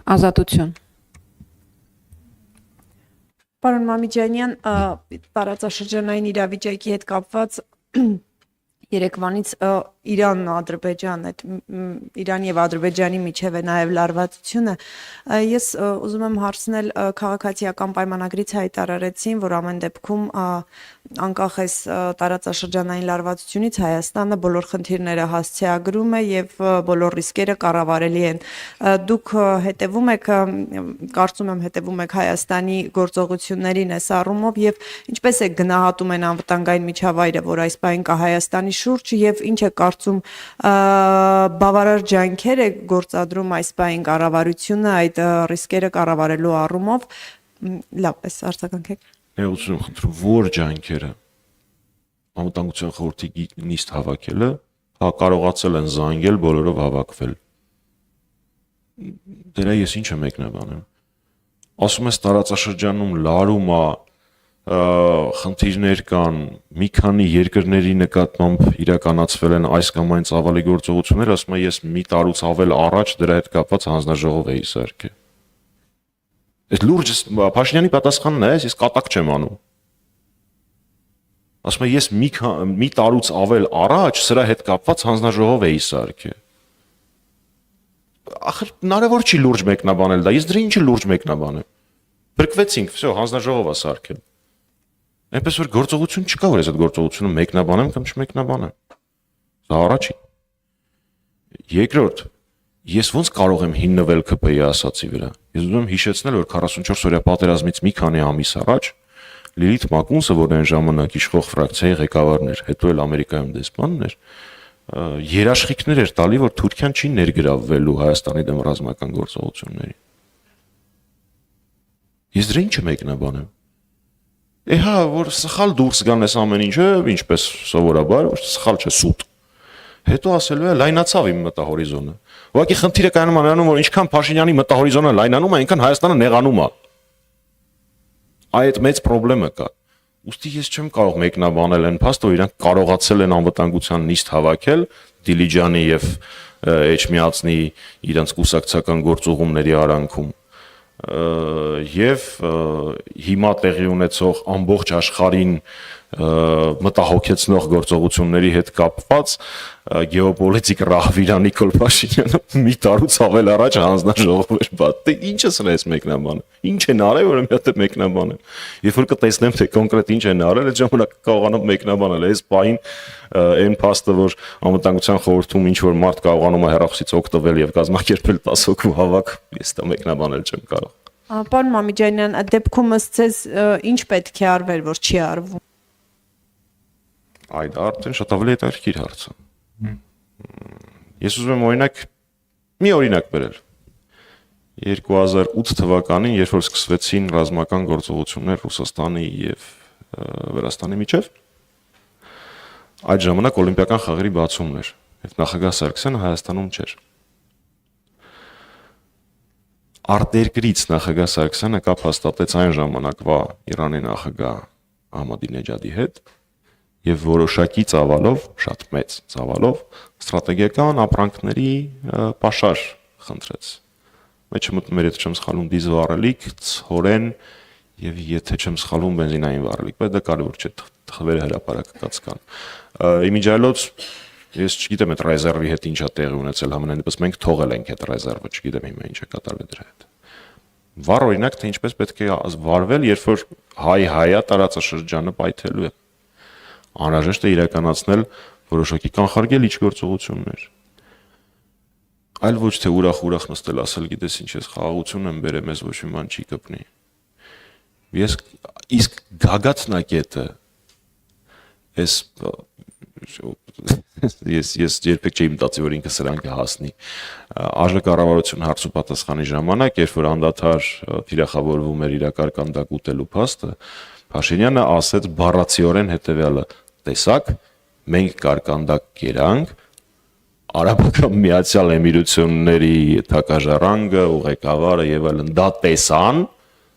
Ազատություն։ Պարոն Մամիջանյան, տարածաշրջանային իրավիճակի հետ կապված Երևանից Իրան-Ադրբեջան, Իրան եւ Ադրբեջանի միջև է նաեւ լարվածությունը, ես ուզում եմ հարցնել քաղաքացիական պայմանագրից հայտարարեցին, որ ամեն դեպքում անկախ այս տարածաշրջանային լարվածությունից Հայաստանը բոլոր խնդիրները հասցեագրում է եւ բոլոր ռիսկերը կառավարելի են։ Դուք հետևում եք, կարծում եմ հետևում եք Հայաստանի գործողություններին այս առումով եւ ինչպես է գնահատում են անվտանգային միջավայրը, որ այս բան կա Հայաստանի շուրջ եւ ինչ է կարծում բավարար ջանքեր է գործադրում այս բային կառավարությունը այդ ռիսկերը կառավարելու առումով։ Լավ, այս արձագանքեք։ Ներողություն խնդրում, որ ջանքերը անվտանգության խորհրդի նիստ հավաքելը կարողացել են զանգել բոլորով հավաքվել։ Դրա ես ինչ եմ մեկնաբանում։ Ասում ես տարածաշրջանում լարում է, խնդիրներ կան, մի քանի երկրների նկատմամբ իրականացվել են այս կամ այն ծավալի գործողություններ, ասում եմ ես մի տարուց ավել առաջ դրա հետ կապված հանձնաժողով էի սարքել։ Այս լուրջ Փաշինյանի պատասխանն է, ես կատակ չեմ անում։ Ասում եմ ես մի տարուց ավել առաջ սրա հետ կապված հանձնաժողով էի սարքել։ Ախր հնարավոր չի լուրջ մեկնաբանել դա, ես դրա ինչի լուրջ մեկնաբանեմ։ Բրկվեցինք, всё, հանձնաժողով է սարքել։ Այնպես որ գործողություն չկա, որ ես այդ գործողությունը մեկնաբանեմ կամ չմեկնաբանեմ։ Դա առաջին։ Երկրորդ, ես ոնց կարող եմ հիմնվել ԿՊ-ի ասացի վրա։ Ես ուզում եմ հիշեցնել, որ 44 օրյա պատերազմից մի քանի ամիս առաջ Լիլիթ Մակունսը, որ այն ժամանակ իշխող ֆրակցիայի ղեկավարն էր, հետո էլ Ամերիկայում դեսպանն էր, երաշխիքներ էր տալի, որ Թուրքիան չի ներգրավվելու Հայաստանի դեմ ռազմական գործողությունների։ Ես դրա ինչ մեկնաբանեմ։ Հա, որ սխալ դուրս գան այս ամեն ինչը, ինչպես սովորաբար, որ սխալ չէ, սուտ։ Հետո ասելու է լայնացավ իմ մտահորիզոնը։ Ուղղակի խնդիրը կայանում է նրանում, որ ինչքան Փաշինյանի մտահորիզոնը լայնանում է, այնքան Հայաստանը նեղանում է։ Այդ մեծ խնդրեմը կա։ Ուստի ես չեմ կարող մեկնաբանել այն փաստը, որ իրանք կարողացել են անվտանգության նիստ հավաքել Դիլիջանի եւ Էջմիածնի իրանք կուսակցական գործողումների արանքում եւ հիմա տեղի ունեցող ամբողջ աշխարհին մտահոգեցնող գործողությունների հետ կապված գեոպոլիտիկ ռահվիրա Նիկոլ Փաշինյանը մի տարուց ավել առաջ հանձնաժողով էր բաց։ Դե ինչը սրես մեկնաբանը։ Ինչ են արել, որ մի հատ մեկնաբանեմ։ Երբ որ կտեսնեմ թե կոնկրետ ինչ են արել, այդ ժամանակ կարողանամ մեկնաբանել։ Այս բային այն փաստը, որ անվտանգության խորհրդում ինչ որ մարդ կարողանում է հեռախոսից օգտվել եւ կազմակերպել 10 հոգու հավաք, ես դա մեկնաբանել չեմ կարող։ Պարոն Մամիջանյան, այդ դեպքում ըստ ձեզ ինչ պետք է արվել, որ չի արվում։ Այդ արդեն շատ ավելի հետաքրքիր հարց է։ Ես ուզում եմ մի օրինակ բերել։ 2008 թվականին, երբ որ սկսվեցին ռազմական գործողություններ Ռուսաստանի եւ Վրաստանի միջև, այդ ժամանակ օլիմպիական խաղերի բացումն էր, եւ նախագահ Սարգսյանը Հայաստանում չէր։ Արտերկրից նախագահ Սարգսյանը կապ հաստատեց այն ժամանակվա Իրանի նախագահ Ահմադինեջադի հետ եւ որոշակի ծավալով, շատ մեծ ծավալով ստրատեգիական ապրանքների պաշար խնդրեց։ Մեջը մտնում էր, եթե չեմ սխալվում, դիզել վառելիք, ցորեն եւ եթե չեմ սխալվում բենզինային վառելիք, բայց դա կարևոր չէ, թվերը հրապարակած կան։ Իմիջիայլոց ես չգիտեմ այդ ռեզերվի հետ ինչա տեղի ունեցել համենայն դեպս մենք թողել ենք այդ ռեզերվը, չգիտեմ հիմա ինչ է կատարվել դրա հետ։ Վառ օրինակ թե ինչպես պետք է վարվել, երբ որ հայ-հայա տարածաշրջանը պայթելու է։ Անհրաժեշտ է իրականացնել որոշակի կանխարգելիչ գործողություններ։ Այլ ոչ թե ուրախ նստել ասել, գիտես ինչ ես խաղաղություն եմ բերել, մեզ ոչ մի բան չի կպնի։ Իսկ գագաթնակետը ես երբեք չէի մտածի, որ ինքը սրան կհասնի։ Արժեքառավարություն հարց ու պատասխանի ժամանակ, երբ որ անդադար թիրախավորվում էր իր կարկանդակ ուտելու փաստը, Փաշինյանը ասեց բառացիորեն հետևյալը. տեսակ, մենք կարկանդակ կերանք, Արաբական Միացյալ Էմիրությունների թագաժառանգը, ղեկավարը եւ այլն դա տեսան,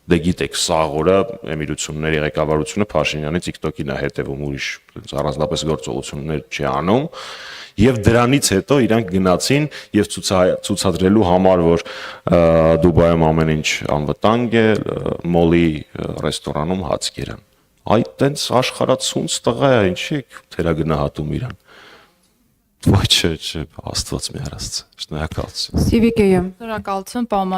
դե գիտեք, սաղ օրը Էմիրությունների ղեկավարությունը Փաշինյանի TikTok-ին է հետևում, ուրիշ առանձնապես գործողություններ չի անում, եւ դրանից հետո իրանք գնացին եւ ցուցադրելու համար, որ Դուբայում ամեն ինչ անվտանգ է, մոլի ռեստորանում հաց կերան։ Այդ տենց աշխարհացունց տղա է, ինչի եք թերագնահատում իրան։ Ոչ, Աստված մի արասցե։ Շնորհակալություն։ Սիվիկեյը Շնորհակալություն, պարոն